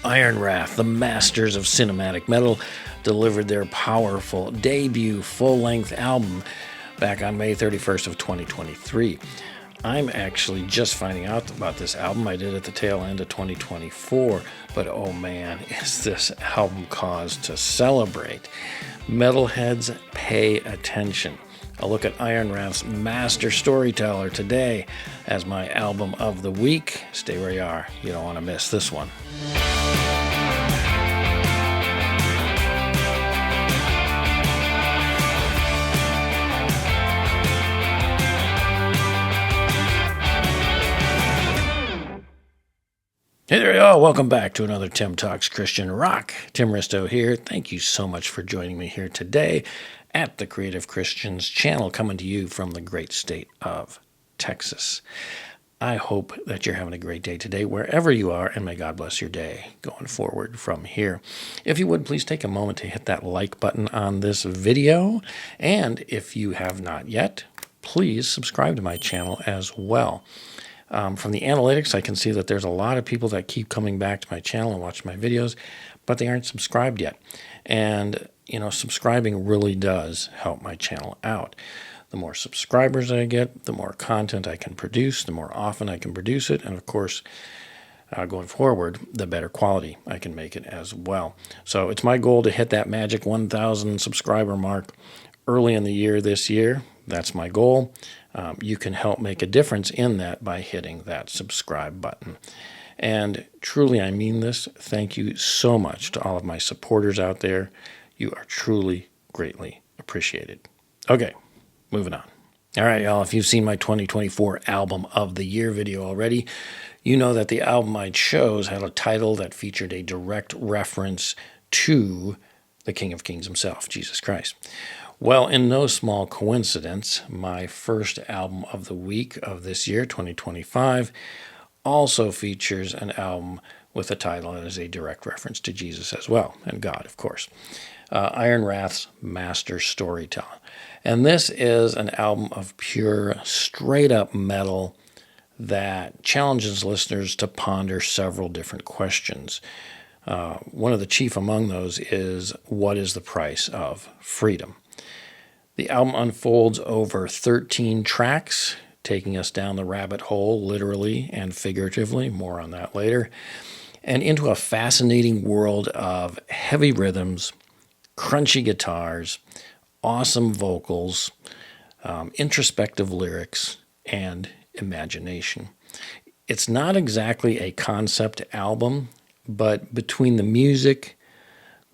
IronWrath, the masters of cinematic metal, delivered their powerful debut full-length album back on May 31st of 2023. I'm actually just finding out about this album. I did at the tail end of 2024, but oh man, is this album cause to celebrate. Metalheads, pay attention. A look at IronWrath's Master Storyteller today as my album of the week. Stay where you are. You don't want to miss this one. Hey there, y'all. Welcome back to another Tim Talks Christian Rock. Tim Risto here. Thank you so much for joining me here today at the Creative Christians channel, coming to you from the great state of Texas. I hope that you're having a great day today, wherever you are, and may God bless your day going forward from here. If you would, please take a moment to hit that like button on this video, and if you have not yet, please subscribe to my channel as well. From the analytics, I can see that there's a lot of people that keep coming back to my channel and watching my videos, but they aren't subscribed yet. And, you know, subscribing really does help my channel out. The more subscribers I get, the more content I can produce, the more often I can produce it, and of course, going forward, the better quality I can make it as well. So it's my goal to hit that magic 1,000 subscriber mark early in the year this year. That's my goal. You can help make a difference in that by hitting that subscribe button. And truly, I mean this. Thank you so much to all of my supporters out there. You are truly greatly appreciated. Okay, moving on. All right, y'all, if you've seen my 2024 Album of the Year video already, you know that the album I chose had a title that featured a direct reference to the King of Kings himself, Jesus Christ. Well, in no small coincidence, my first album of the week of this year, 2025, also features an album with a title that is a direct reference to Jesus as well, and God, of course. IronWrath's Master Storyteller. And this is an album of pure, straight-up metal that challenges listeners to ponder several different questions. One of the chief among those is, what is the price of freedom? The album unfolds over 13 tracks, taking us down the rabbit hole, literally and figuratively, more on that later, and into a fascinating world of heavy rhythms, crunchy guitars, awesome vocals, introspective lyrics, and imagination. It's not exactly a concept album, but between the music,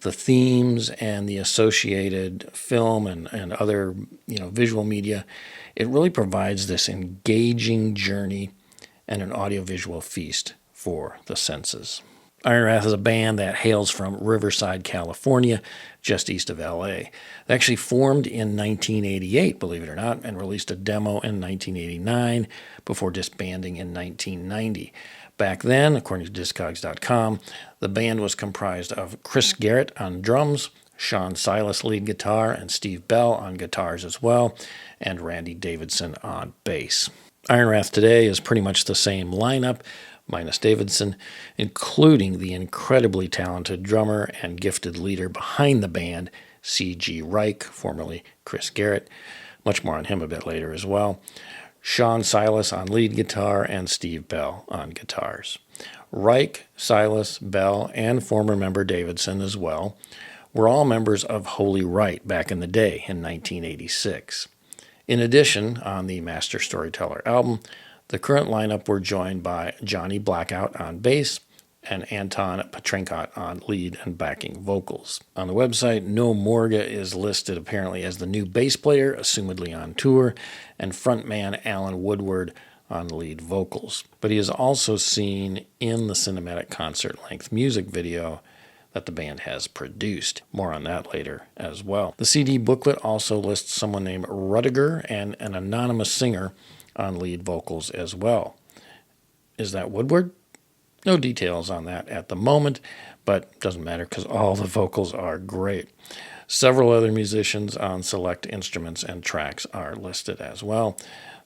the themes, and the associated film and other visual media, it really provides this engaging journey and an audiovisual feast for the senses. IronWrath is a band that hails from Riverside, California, just east of LA. They actually formed in 1988, believe it or not, and released a demo in 1989 before disbanding in 1990. Back then, according to Discogs.com, the band was comprised of Chris Garrett on drums, Sean Silas lead guitar, and Steve Bell on guitars as well, and Randy Davidson on bass. IronWrath today is pretty much the same lineup, minus Davidson, including the incredibly talented drummer and gifted leader behind the band, C.G. Ryche, formerly Chris Garrett. Much more on him a bit later as well. Sean Silas on lead guitar, and Steve Bell on guitars. Ryche, Silas, Bell, and former member Davidson as well were all members of Holy Right back in the day in 1986. In addition, on the Master Storyteller album, the current lineup were joined by Johnny Blackout on bass and Anton Petrenkat on lead and backing vocals. On the website, No Morga is listed apparently as the new bass player, assumedly on tour, and frontman Alan Woodward on lead vocals. But he is also seen in the cinematic concert-length music video that the band has produced. More on that later as well. The CD booklet also lists someone named Rudiger and an anonymous singer on lead vocals as well. Is that Woodward? No details on that at the moment, but doesn't matter because all the vocals are great. Several other musicians on select instruments and tracks are listed as well.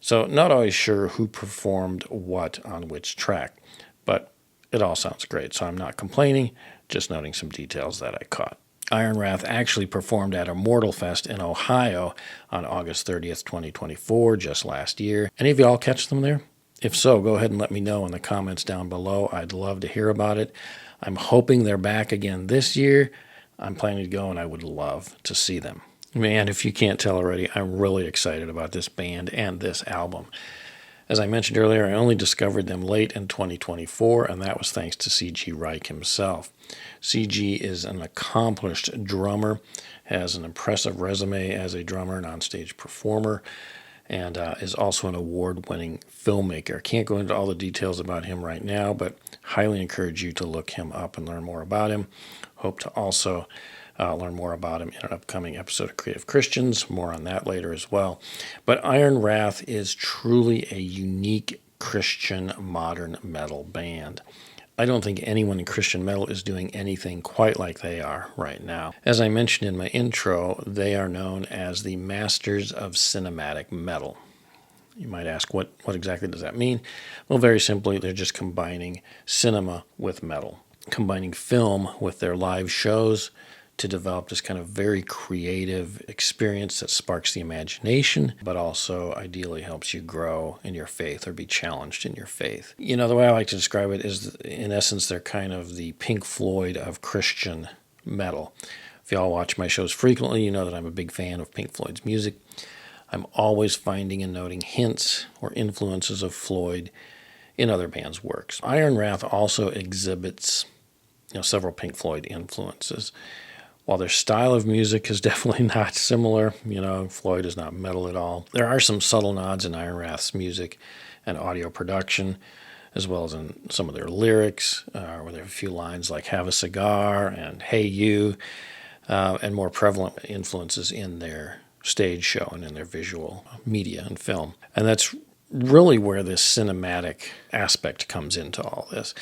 So not always sure who performed what on which track, but It all sounds great, so I'm not complaining, just noting some details that I caught. IronWrath actually performed at Immortal Fest in Ohio on August 30th, 2024, just last year. Any of y'all catch them there? If so, go ahead and let me know in the comments down below. I'd love to hear about it. I'm hoping they're back again this year. I'm planning to go, and I would love to see them. Man, if you can't tell already, I'm really excited about this band and this album. As I mentioned earlier, I only discovered them late in 2024, and that was thanks to C.G. Ryche himself. C.G. is an accomplished drummer, has an impressive resume as a drummer and onstage performer, and is also an award-winning filmmaker. Can't go into all the details about him right now, but highly encourage you to look him up and learn more about him. Hope to also learn more about him in an upcoming episode of Creative Christians. More on that later as well. But IronWrath is truly a unique Christian modern metal band. I don't think anyone in Christian metal is doing anything quite like they are right now. As I mentioned in my intro, they are known as the masters of cinematic metal. You might ask, what exactly does that mean? Well, very simply, they're just combining cinema with metal, combining film with their live shows to develop this kind of very creative experience that sparks the imagination, but also ideally helps you grow in your faith or be challenged in your faith. You know, the way I like to describe it is, in essence, they're kind of the Pink Floyd of Christian metal. If y'all watch my shows frequently, you know that I'm a big fan of Pink Floyd's music. I'm always finding and noting hints or influences of Floyd in other bands' works. IronWrath also exhibits, several Pink Floyd influences. While their style of music is definitely not similar, Floyd is not metal at all, there are some subtle nods in IronWrath's music and audio production, as well as in some of their lyrics, where there are a few lines like "Have a Cigar" and "Hey You," and more prevalent influences in their stage show and in their visual media and film. And that's really where this cinematic aspect comes into all this.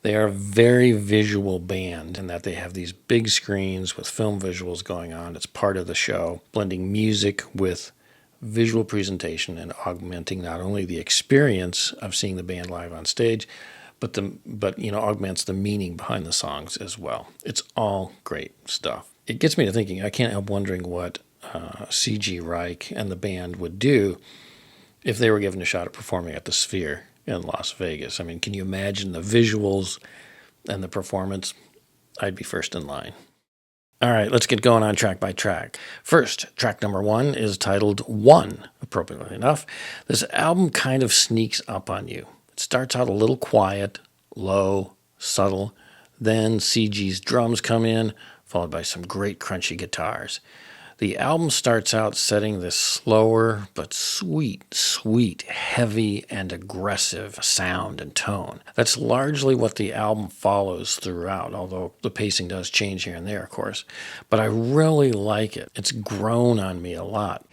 They are a very visual band in that they have these big screens with film visuals going on. It's part of the show, blending music with visual presentation and augmenting not only the experience of seeing the band live on stage, but augments the meaning behind the songs as well. It's all great stuff. It gets me to thinking, I can't help wondering what C.G. Ryche and the band would do if they were given a shot at performing at the Sphere in Las Vegas. I mean, can you imagine the visuals and the performance? I'd be first in line. All right, let's get going on track by track. First, track number 1 is titled One, appropriately enough. This album kind of sneaks up on you. It starts out a little quiet, low, subtle. Then CG's drums come in, followed by some great crunchy guitars. The album starts out setting this slower but sweet, heavy and aggressive sound and tone. That's largely what the album follows throughout, although the pacing does change here and there, of course. But I really like it. It's grown on me a lot.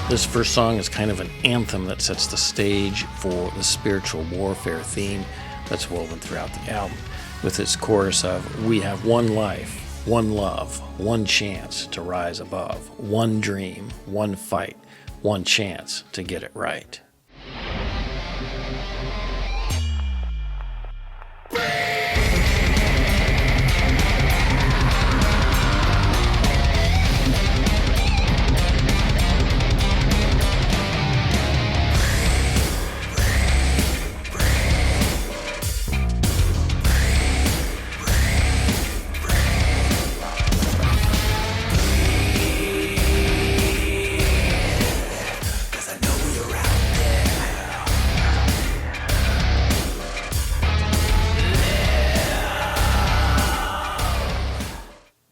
This first song is kind of an anthem that sets the stage for the spiritual warfare theme that's woven throughout the album, with its chorus of, "We have one life, one love, one chance to rise above, one dream, one fight, one chance to get it right."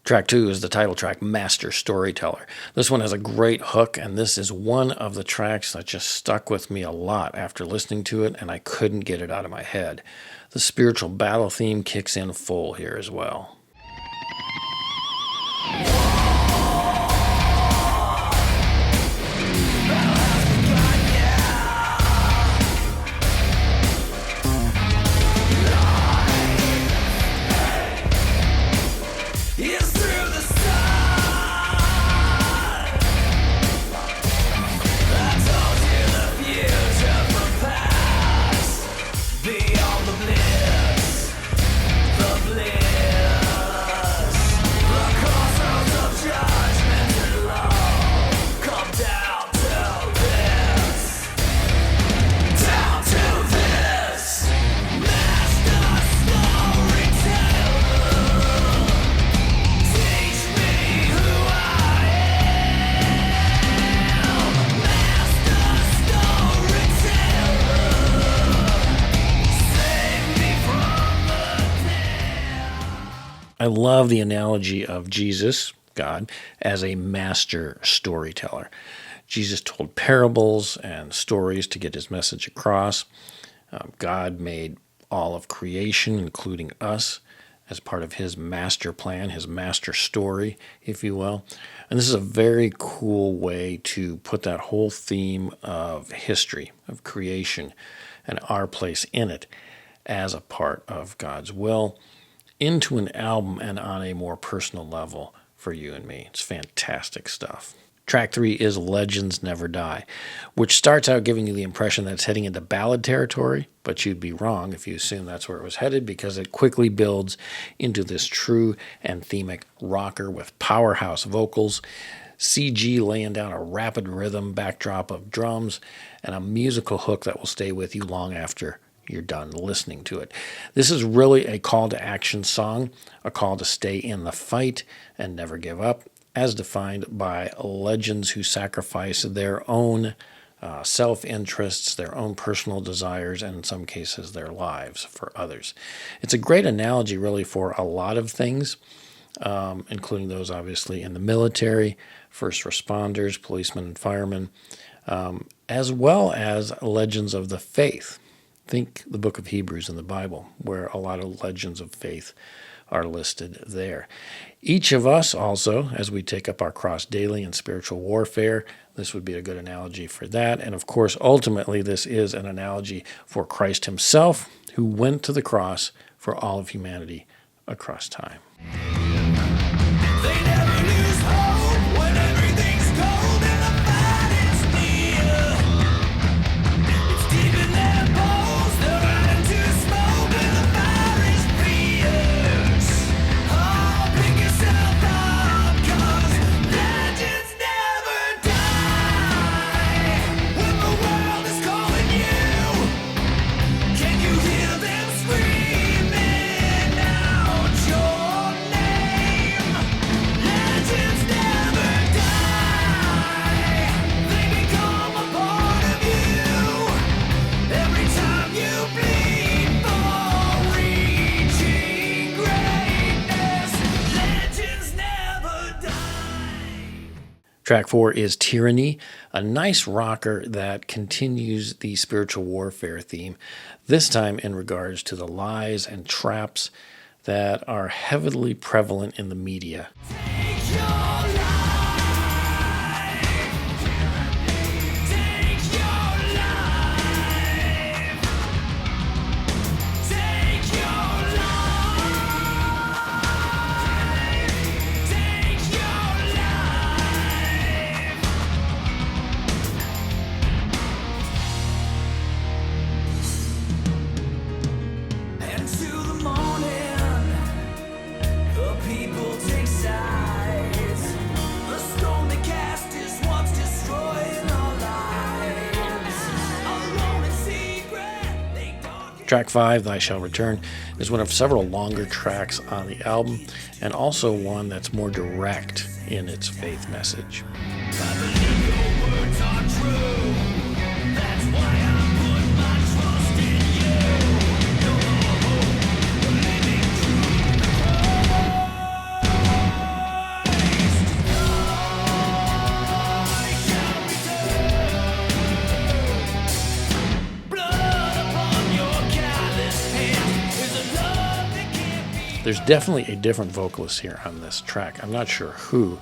Track 2 is the title track, Master Storyteller. This one has a great hook, and this is one of the tracks that just stuck with me a lot after listening to it, and I couldn't get it out of my head. The spiritual battle theme kicks in full here as well. I love the analogy of Jesus, God, as a master storyteller. Jesus told parables and stories to get his message across. God made all of creation, including us, as part of his master plan, his master story, if you will. And this is a very cool way to put that whole theme of history, of creation, and our place in it as a part of God's will into an album and on a more personal level for you and me. It's fantastic stuff. Track 3 is Legends Never Die, which starts out giving you the impression that it's heading into ballad territory, but you'd be wrong if you assume that's where it was headed, because it quickly builds into this true anthemic rocker with powerhouse vocals, CG laying down a rapid rhythm backdrop of drums, and a musical hook that will stay with you long after you're done listening to it. This is really a call to action song, a call to stay in the fight and never give up, as defined by legends who sacrifice their own self-interests, their own personal desires, and in some cases their lives for others. It's a great analogy really for a lot of things, including those obviously in the military, first responders, policemen and firemen, as well as legends of the faith. Think the book of Hebrews in the Bible, where a lot of legends of faith are listed there. Each of us also, as we take up our cross daily in spiritual warfare, this would be a good analogy for that. And of course, ultimately, this is an analogy for Christ himself, who went to the cross for all of humanity across time. They never lose hope when everything's cold and the fight is near. It's deep in their bones, they're running to smoke and the fire is fierce. Oh, pick yourself up, 'cause legends never die. When the world is calling you, can you hear them screaming out your name? Legends never die. They become a part of you. Every time you bleed for reaching greatness, legends never die. Track 4 is Tyranny, a nice rocker that continues the spiritual warfare theme, this time in regards to the lies and traps that are heavily prevalent in the media. Take your life. Take your life. Take your life. Take your life. And to the morning, the people take sides. The storm they cast is what's destroying our lives. Alone in secret, they darken. Track 5, Thy Shall Return, is one of several longer tracks on the album, and also one that's more direct in its faith message. I believe your words are true. That's why I put my trust in you. You're the hope, the living truth. There's definitely a different vocalist here on this track. I'm not sure who,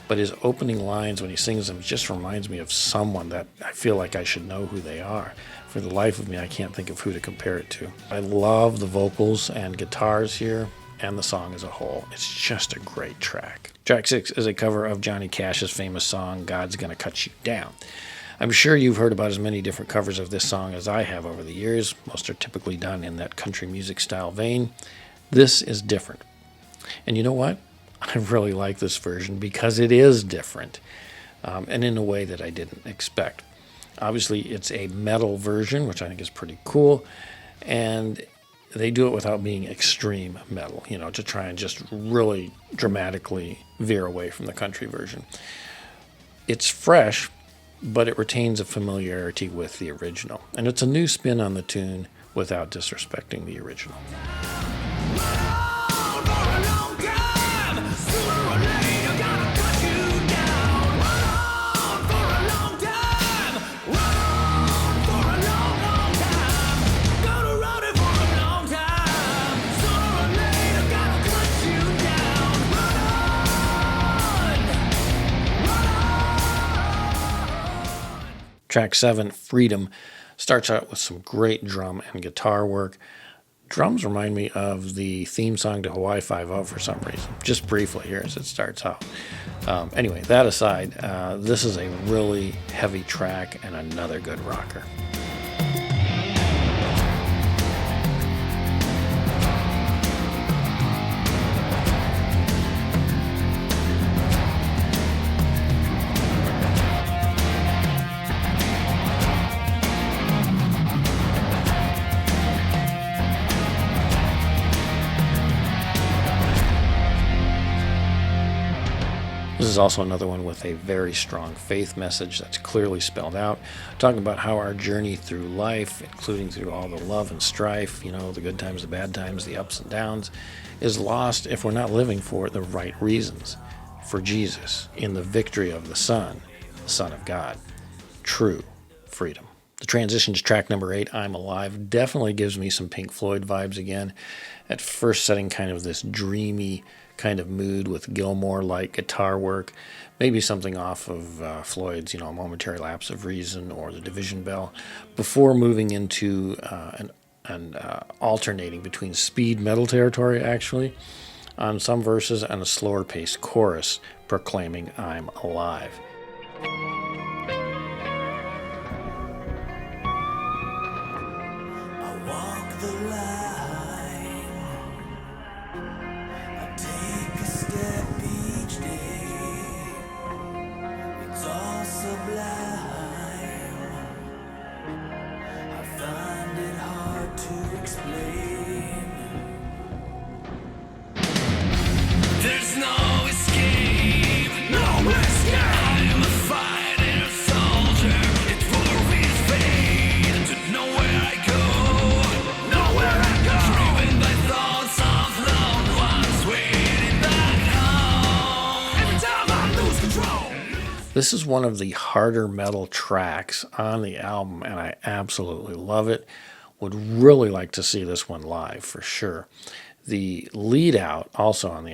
but his opening lines when he sings them just reminds me of someone that I feel like I should know who they are. For the life of me, I can't think of who to compare it to. I love the vocals and guitars here and the song as a whole. It's just a great track. Track 6 is a cover of Johnny Cash's famous song, God's Gonna Cut You Down. I'm sure you've heard about as many different covers of this song as I have over the years. Most are typically done in that country music style vein. This is different. And you know what? I really like this version because it is different, and in a way that I didn't expect. Obviously, it's a metal version, which I think is pretty cool, and they do it without being extreme metal, to try and just really dramatically veer away from the country version. It's fresh, but it retains a familiarity with the original, and it's a new spin on the tune without disrespecting the original. Track 7, Freedom, starts out with some great drum and guitar work. Drums remind me of the theme song to Hawaii Five-0 for some reason, just briefly here as it starts out. Anyway, that aside, this is a really heavy track and another good rocker. This is also another one with a very strong faith message that's clearly spelled out, talking about how our journey through life, including through all the love and strife, the good times, the bad times, the ups and downs, is lost if we're not living for the right reasons, for Jesus, in the victory of the Son of God. True freedom. The transition to track number 8, I'm Alive, definitely gives me some Pink Floyd vibes again. At first setting kind of this dreamy kind of mood with Gilmore-like guitar work, maybe something off of Floyd's, Momentary Lapse of Reason or The Division Bell, before moving into an alternating between speed metal territory, actually, on some verses, and a slower-paced chorus proclaiming I'm alive. There's no escape, no escape. I'm a fighting soldier. It's for his fate to know where I go. Driven by thoughts of loved ones waiting back home. Every time I lose control. This is one of the harder metal tracks on the album, and I absolutely love it. Would really like to see this one live for sure. The lead out also on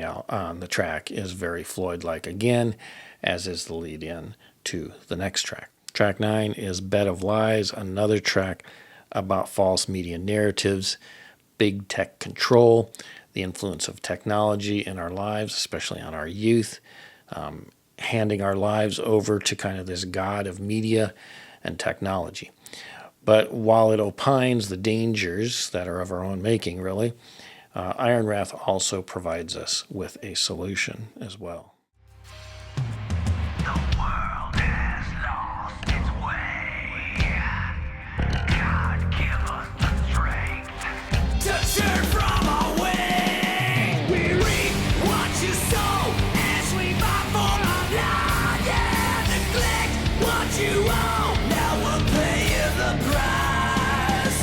the track is very Floyd-like again, as is the lead in to the next track. Track 9 is Bed of Lies, another track about false media narratives, big tech control, the influence of technology in our lives, especially on our youth, handing our lives over to kind of this god of media and technology. But while it opines the dangers that are of our own making, really, IronWrath also provides us with a solution as well. The world has lost its way. God give us the strength to turn from our way. We reap what you sow as we fight for our life. Yeah, neglect what you own. Now we'll pay you the price.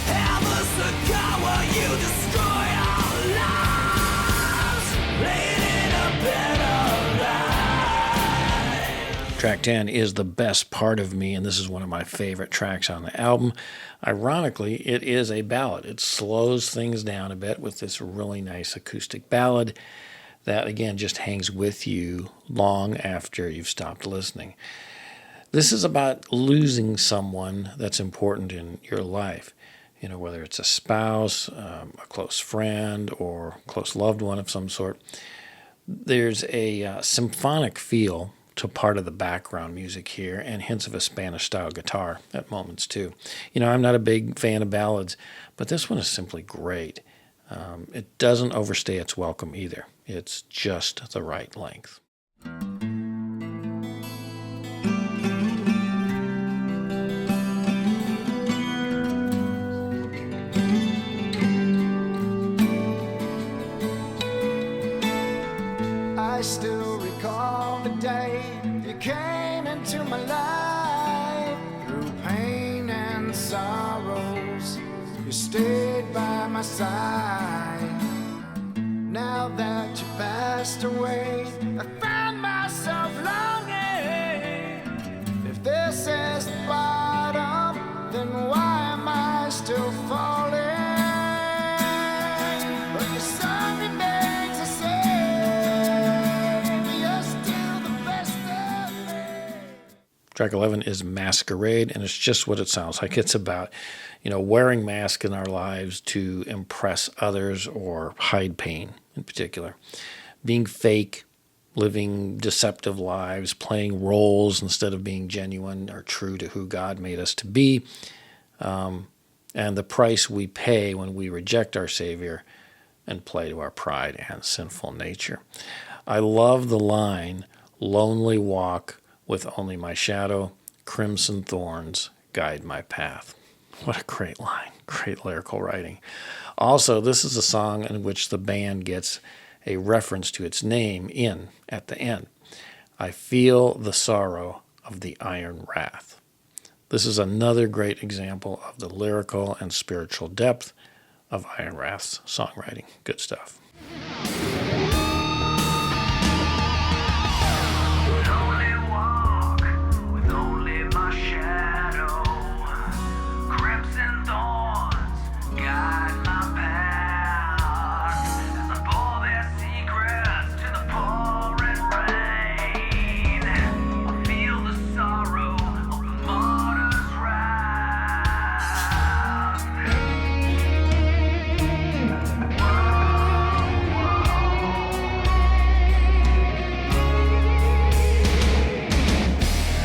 Have us the car while you destroy our lives. Laying in a bed of Track 10 is The Best Part of Me, and this is one of my favorite tracks on the album. Ironically, it is a ballad. It slows things down a bit with this really nice acoustic ballad that, again, just hangs with you long after you've stopped listening. This is about losing someone that's important in your life, you know, whether it's a spouse, a close friend, or close loved one of some sort. There's a symphonic feel to part of the background music here, and hints of a Spanish-style guitar at moments too. You know, I'm not a big fan of ballads, but this one is simply great. It doesn't overstay its welcome either. It's just the right length. I still recall the day you came into my life. Through pain and sorrows, you stayed by my side. Now that you passed away, I found myself longing. If this is the bottom, then why am I still falling? But the sun remains the same. You're still the best of me. Track 11 is Masquerade, and it's just what it sounds like. It's about, you know, wearing masks in our lives to impress others or hide pain in particular. Being fake, living deceptive lives, playing roles instead of being genuine or true to who God made us to be, and the price we pay when we reject our Savior and play to our pride and sinful nature. I love the line, "Lonely walk with only my shadow, crimson thorns guide my path." What a great line, great lyrical writing. Also, this is a song in which the band gets a reference to its name at the end. I feel the sorrow of the IronWrath. This is another great example of the lyrical and spiritual depth of IronWrath's songwriting. Good stuff. Lonely walk with only my shadow. Crimson thorns guide my path. As I pour their secrets to the pouring rain, I feel the sorrow of the martyr's wrath.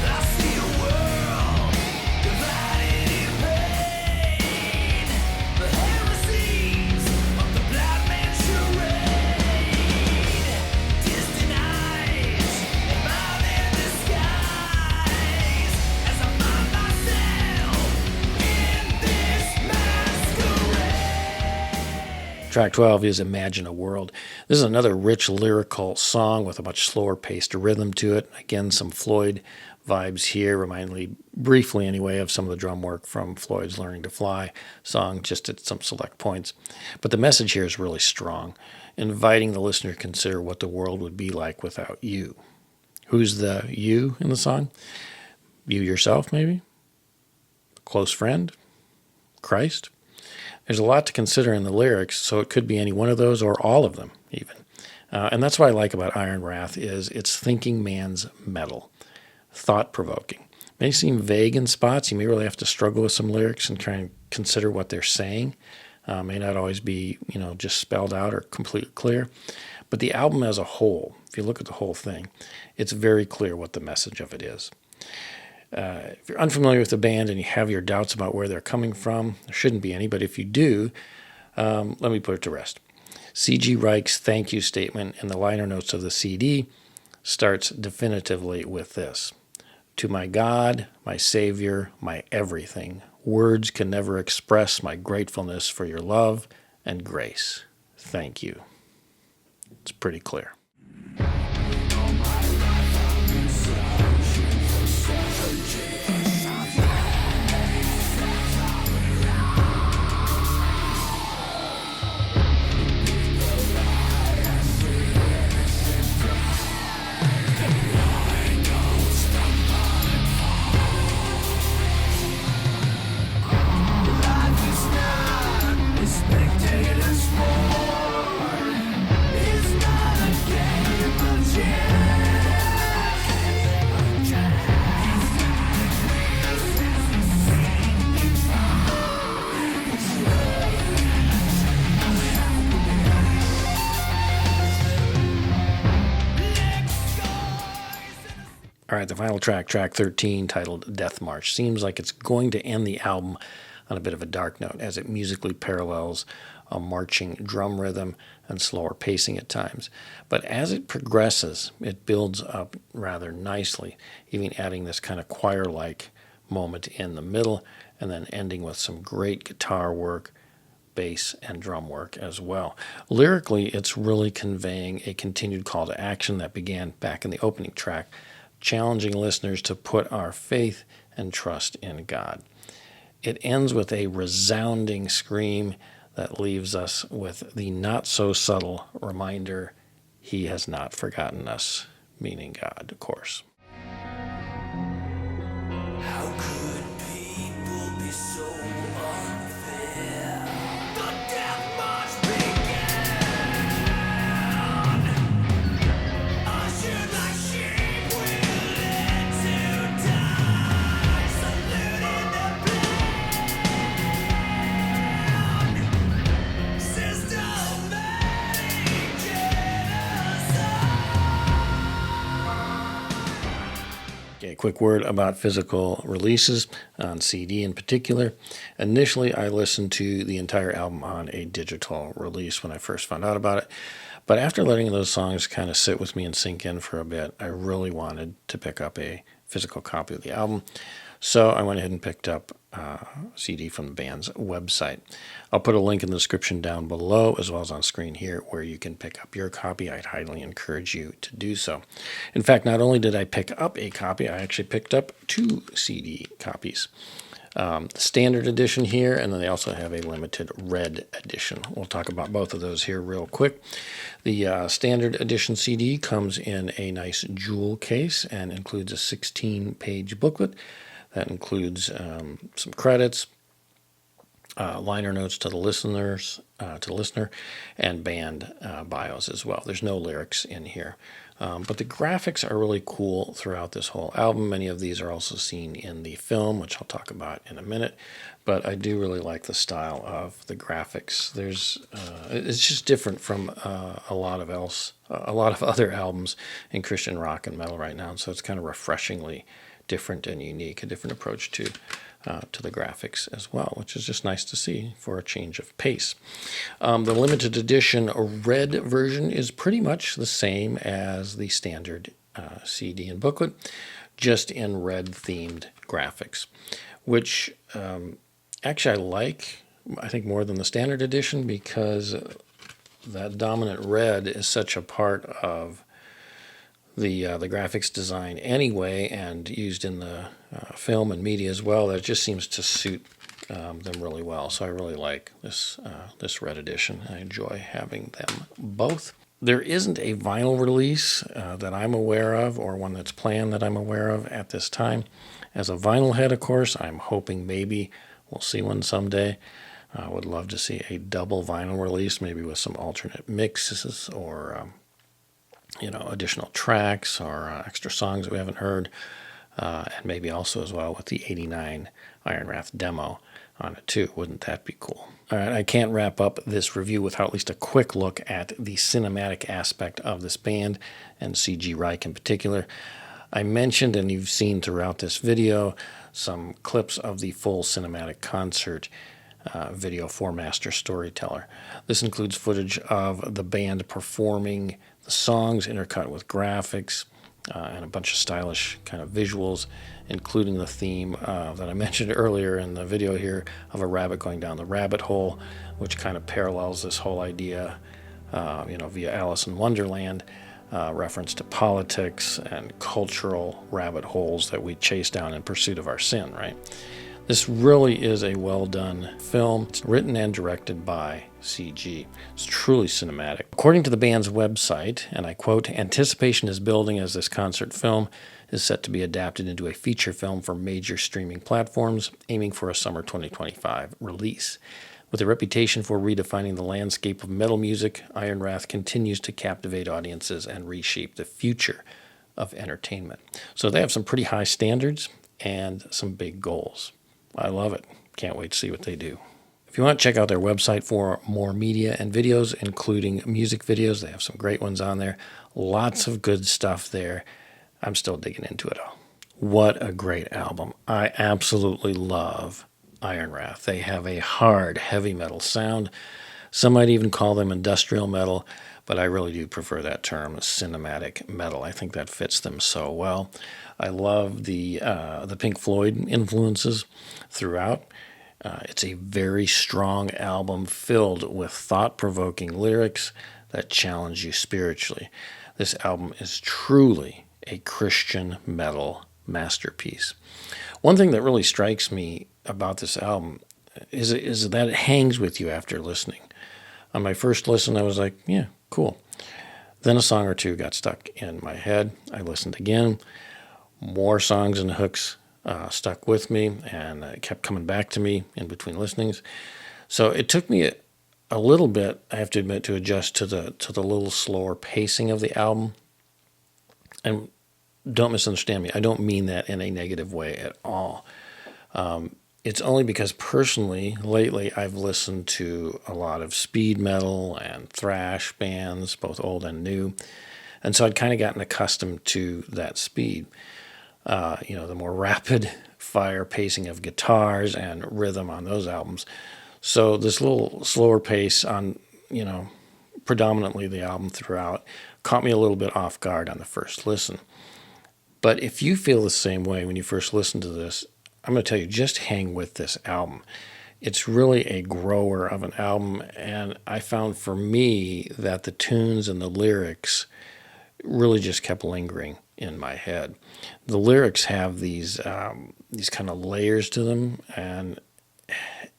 I see a world divided in pain. The heresies of the blind man's charade. Distant eyes and mouth in disguise. As I find myself in this masquerade. Track 12 is Imagine a World. This is another rich lyrical song with a much slower paced rhythm to it. Again, some Floyd vibes here. Remind me, briefly anyway, of some of the drum work from Floyd's Learning to Fly song, just at some select points. But the message here is really strong, inviting the listener to consider what the world would be like without you. Who's the you in the song? You yourself, maybe? A close friend? Christ? There's a lot to consider in the lyrics, so it could be any one of those or all of them, even. And that's what I like about IronWrath is it's thinking man's metal, thought-provoking. May seem vague in spots. You may really have to struggle with some lyrics and try and consider what they're saying. May not always be, you know, just spelled out or completely clear. But the album as a whole, if you look at the whole thing, it's very clear what the message of it is. If you're unfamiliar with the band and you have your doubts about where they're coming from, there shouldn't be any, but if you do, let me put it to rest. C.G. Ryche's thank you statement in the liner notes of the CD starts definitively with this. To my God, my Savior, my everything, words can never express my gratefulness for your love and grace. Thank you. It's pretty clear. All right, the final track, track 13, titled Death March, seems like it's going to end the album on a bit of a dark note as it musically parallels a marching drum rhythm and slower pacing at times. But as it progresses, it builds up rather nicely, even adding this kind of choir-like moment in the middle and then ending with some great guitar work, bass, and drum work as well. Lyrically, it's really conveying a continued call to action that began back in the opening track, challenging listeners to put our faith and trust in God. It ends with a resounding scream that leaves us with the not-so-subtle reminder, He has not forgotten us, meaning God, of course. How could people be so unfair? The death march began. Ushered like sheep, we led to die. Saluted the plan. Systematic genocide. Okay, quick word about physical releases on CD in particular. Initially, I listened to the entire album on a digital release when I first found out about it. But after letting those songs kind of sit with me and sink in for a bit, I really wanted to pick up a physical copy of the album. So I went ahead and picked up a CD from the band's website. I'll put a link in the description down below, as well as on screen here, where you can pick up your copy. I'd highly encourage you to do so. In fact, not only did I pick up a copy, I actually picked up 2 CD copies. The standard edition here, and then they also have a limited red edition. We'll talk about both of those here real quick. The standard edition CD comes in a nice jewel case and includes a 16-page booklet that includes some credits, liner notes to the listener, and band bios as well. There's no lyrics in here. But the graphics are really cool throughout this whole album. Many of these are also seen in the film, which I'll talk about in a minute. But I do really like the style of the graphics. It's just different from a lot of other albums in Christian rock and metal right now. So it's kind of refreshingly different and unique, a different approach to the graphics as well, which is just nice to see for a change of pace. The limited edition red version is pretty much the same as the standard CD and booklet, just in red-themed graphics, which actually I think more than the standard edition, because that dominant red is such a part of the graphics design anyway, and used in the film and media as well, that it just seems to suit them really well. So I really like this red edition. I enjoy having them both. There isn't a vinyl release that I'm aware of, or one that's planned that I'm aware of at this time. As a vinyl head, of course, I'm hoping maybe we'll see one someday. I would love to see a double vinyl release, maybe with some alternate mixes or additional tracks or extra songs that we haven't heard, and maybe also as well with the 89 IronWrath demo on it too. Wouldn't that be cool? All right, I can't wrap up this review without at least a quick look at the cinematic aspect of this band, and C.G. Ryche in particular. I mentioned, and you've seen throughout this video, some clips of the full cinematic concert video for Master Storyteller. This includes footage of the band performing the songs intercut with graphics and a bunch of stylish kind of visuals, including the theme that I mentioned earlier in the video here of a rabbit going down the rabbit hole, which kind of parallels this whole idea, via Alice in Wonderland, reference to politics and cultural rabbit holes that we chase down in pursuit of our sin, right? This really is a well-done film. It's written and directed by CG. It's truly cinematic. According to the band's website, and I quote, "Anticipation is building as this concert film is set to be adapted into a feature film for major streaming platforms, aiming for a summer 2025 release. With a reputation for redefining the landscape of metal music, IronWrath continues to captivate audiences and reshape the future of entertainment." So they have some pretty high standards and some big goals. I love it. Can't wait to see what they do. If you want to check out their website for more media and videos, including music videos, they have some great ones on there. Lots of good stuff there. I'm still digging into it all. What a great album. I absolutely love IronWrath. They have a hard, heavy metal sound. Some might even call them industrial metal, but I really do prefer that term, cinematic metal. I think that fits them so well. I love the Pink Floyd influences throughout. It's a very strong album filled with thought-provoking lyrics that challenge you spiritually. This album is truly a Christian metal masterpiece. One thing that really strikes me about this album is that it hangs with you after listening. On my first listen, I was like, yeah, cool. Then a song or two got stuck in my head. I listened again. More songs and hooks stuck with me, and it kept coming back to me in between listenings. So it took me a little bit, I have to admit, to adjust to the little slower pacing of the album. And don't misunderstand me. I don't mean that in a negative way at all. It's only because personally, lately, I've listened to a lot of speed metal and thrash bands, both old and new. And so I'd kind of gotten accustomed to that speed. The more rapid fire pacing of guitars and rhythm on those albums. So this little slower pace on, predominantly the album throughout, caught me a little bit off guard on the first listen. But if you feel the same way when you first listen to this, I'm going to tell you, just hang with this album. It's really a grower of an album, and I found for me that the tunes and the lyrics really just kept lingering in my head. The lyrics have these kind of layers to them, and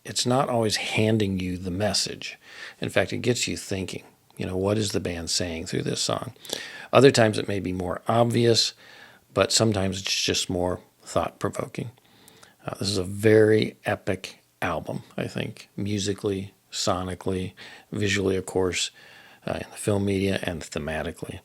it's not always handing you the message. In fact, it gets you thinking, what is the band saying through this song? Other times it may be more obvious, but sometimes it's just more thought-provoking. This is a very epic album, I think, musically, sonically, visually, of course, in the film media, and thematically.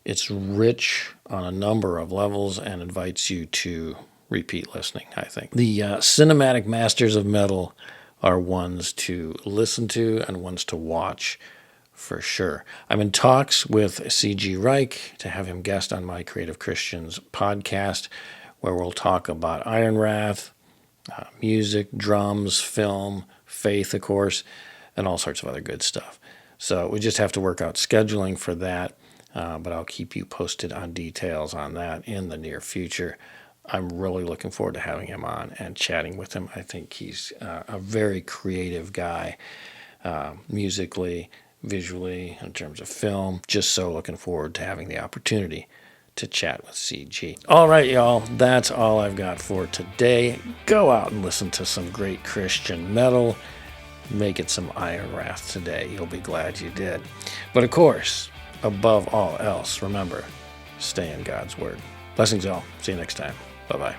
It's rich on a number of levels and invites you to repeat listening, I think. The cinematic masters of metal are ones to listen to and ones to watch for sure. I'm in talks with C.G. Ryche to have him guest on my Creative Christians podcast, where we'll talk about IronWrath, music, drums, film, faith, of course, and all sorts of other good stuff. So we just have to work out scheduling for that, but I'll keep you posted on details on that in the near future. I'm really looking forward to having him on and chatting with him. I think he's a very creative guy, musically, visually, in terms of film. Just so looking forward to having the opportunity to chat with CG. All right, y'all, that's all I've got for today. Go out and listen to some great Christian metal. Make it some IronWrath today. You'll be glad you did. But of course, above all else, remember, stay in God's Word. Blessings, all. See you next time. Bye-bye.